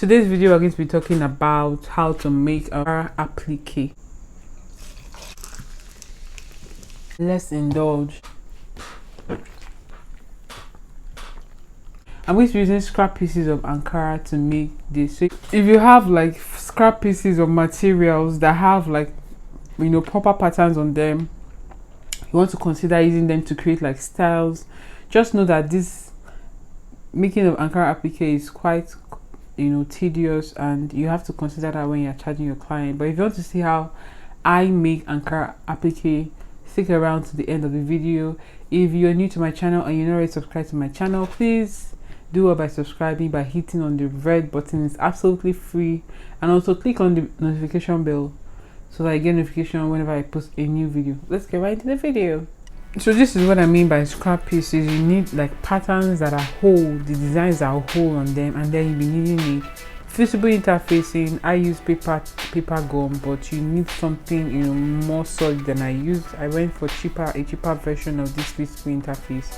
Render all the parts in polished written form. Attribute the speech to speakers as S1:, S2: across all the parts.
S1: Today's video we're going to be talking about how to make Ankara applique. Let's indulge. I'm going to be using scrap pieces of Ankara to make this. So if you have like scrap pieces of materials that have like proper patterns on them, you want to consider using them to create like styles. Just know that this making of Ankara applique is quite tedious, and you have to consider that when you're charging your client. But if you want to see how I make Ankara applique, stick around to the end of the video. If you're new to my channel and you're not already subscribed to my channel, please do it by subscribing by hitting on the red button. It's absolutely free, and also click on the notification bell so that I get notification whenever I post a new video. Let's get right into the video. So this is what I mean by scrap pieces. You need like patterns that are whole, the designs that are whole on them, and then you'll be needing a visible interfacing. I use paper gum, but you need something more solid than I used. I went for a cheaper version of this visible interface.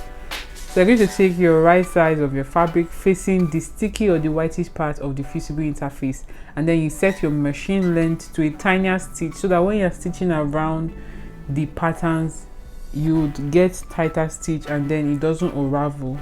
S1: So you're going to take your right side of your fabric facing the sticky or the whitish part of the visible interface, and then you set your machine length to a tinier stitch so that when you're stitching around the patterns, you would get tighter stitch and then it doesn't unravel.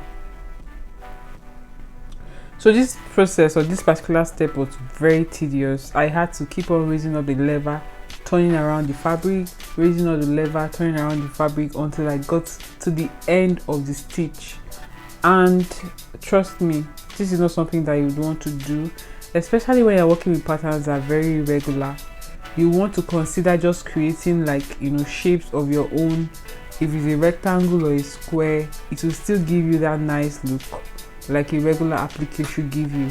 S1: So this process or this particular step was very tedious. I had to keep on raising up the lever, turning around the fabric, raising up the lever, turning around the fabric until I got to the end of the stitch. And trust me, this is not something that you would want to do, especially when you're working with patterns that are very irregular. You want to consider just creating like shapes of your own. If it's a rectangle or a square, it will still give you that nice look like a regular applique should give you.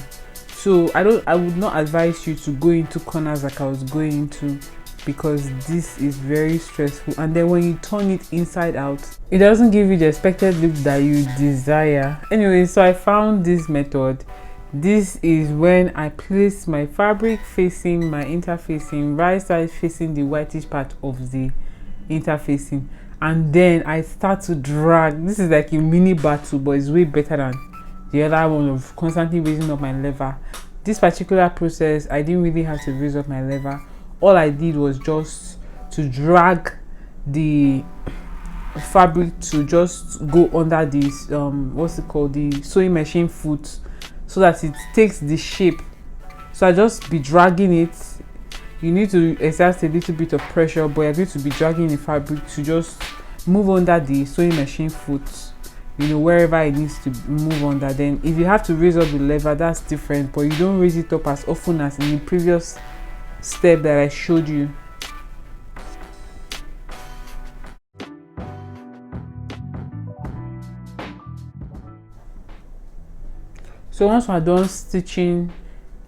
S1: So I would not advise you to go into corners like I was going into, because this is very stressful, and then when you turn it inside out, it doesn't give you the expected look that you desire. Anyway, so I found this method. This is when I place my fabric facing my interfacing, right side facing the whitish part of the interfacing, and then I start to drag. This is like a mini battle, but it's way better than the other one of constantly raising up my lever. This particular process, I didn't really have to raise up my lever. All I did was just to drag the fabric to just go under this the sewing machine foot, so that it takes the shape. So I just be dragging it. You need to exert a little bit of pressure, but you're going to be dragging the fabric to just move under the sewing machine foot, wherever it needs to move under. Then if you have to raise up the lever, that's different, but you don't raise it up as often as in the previous step that I showed you. So once we're done stitching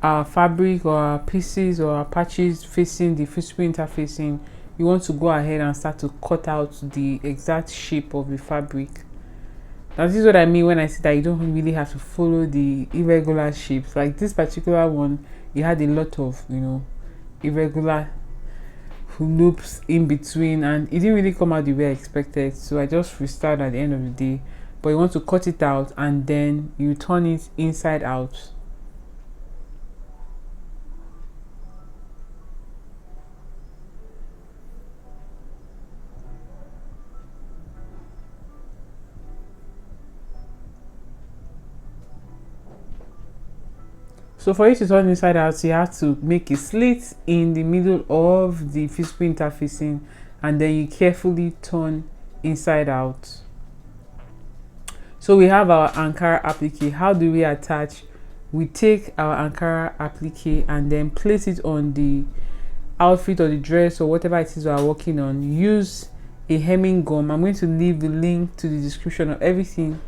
S1: our fabric or our pieces or our patches facing the visible interfacing, you want to go ahead and start to cut out the exact shape of the fabric. Now this is what I mean when I say that you don't really have to follow the irregular shapes. Like this particular one, it had a lot of irregular loops in between, and it didn't really come out the way I expected, so I just restarted at the end of the day. But you want to cut it out and then you turn it inside out. So for you to turn inside out, you have to make a slit in the middle of the visible interfacing, and then you carefully turn inside out. So we have our Ankara applique. How do we attach? We take our Ankara applique and then place it on the outfit or the dress or whatever it is we are working on. Use a hemming gum. I'm going to leave the link to the description of everything.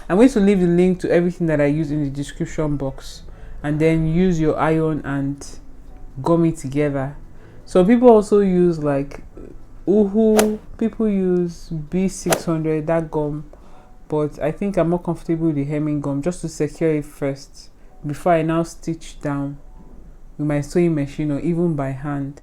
S1: I'm going to leave the link to everything that I use in the description box, and then use your iron and gum it together. So people also use like Uhu, people use B600, that gum, but I think I'm more comfortable with the hemming gum just to secure it first before I now stitch down with my sewing machine or even by hand.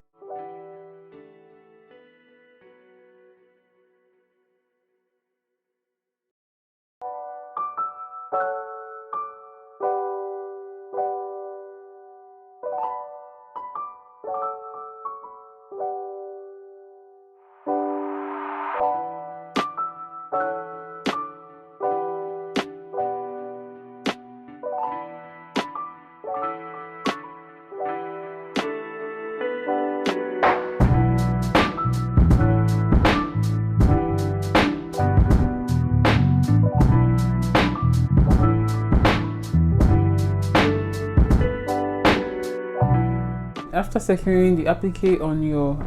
S1: After securing the applique on your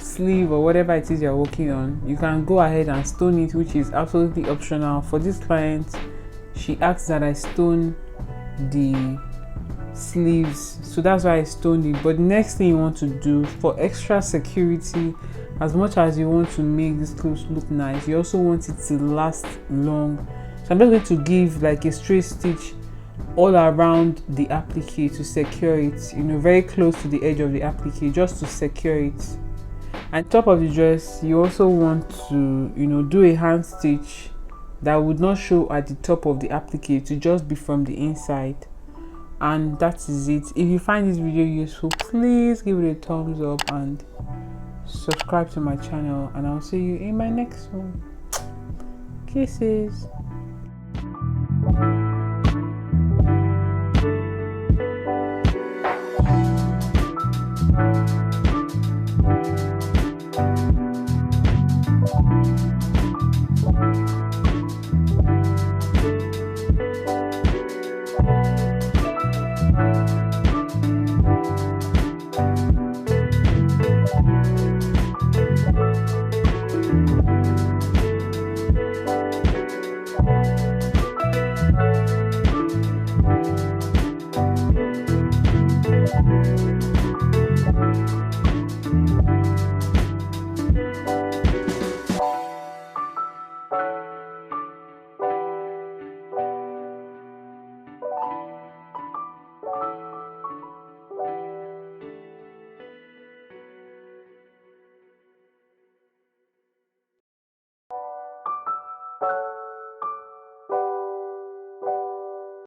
S1: sleeve or whatever it is you're working on, you can go ahead and stone it, which is absolutely optional. For this client, she asked that I stone the sleeves, so that's why I stoned it. But the next thing you want to do for extra security, as much as you want to make this clothes look nice, you also want it to last long. So I'm just going to give like a straight stitch all around the applique to secure it, you know, very close to the edge of the applique, just to secure it. And top of the dress, you also want to, you know, do a hand stitch that would not show at the top of the applique, to just be from the inside. And that is it. If you find this video useful, please give it a thumbs up and subscribe to my channel, and I'll see you in my next one. Kisses.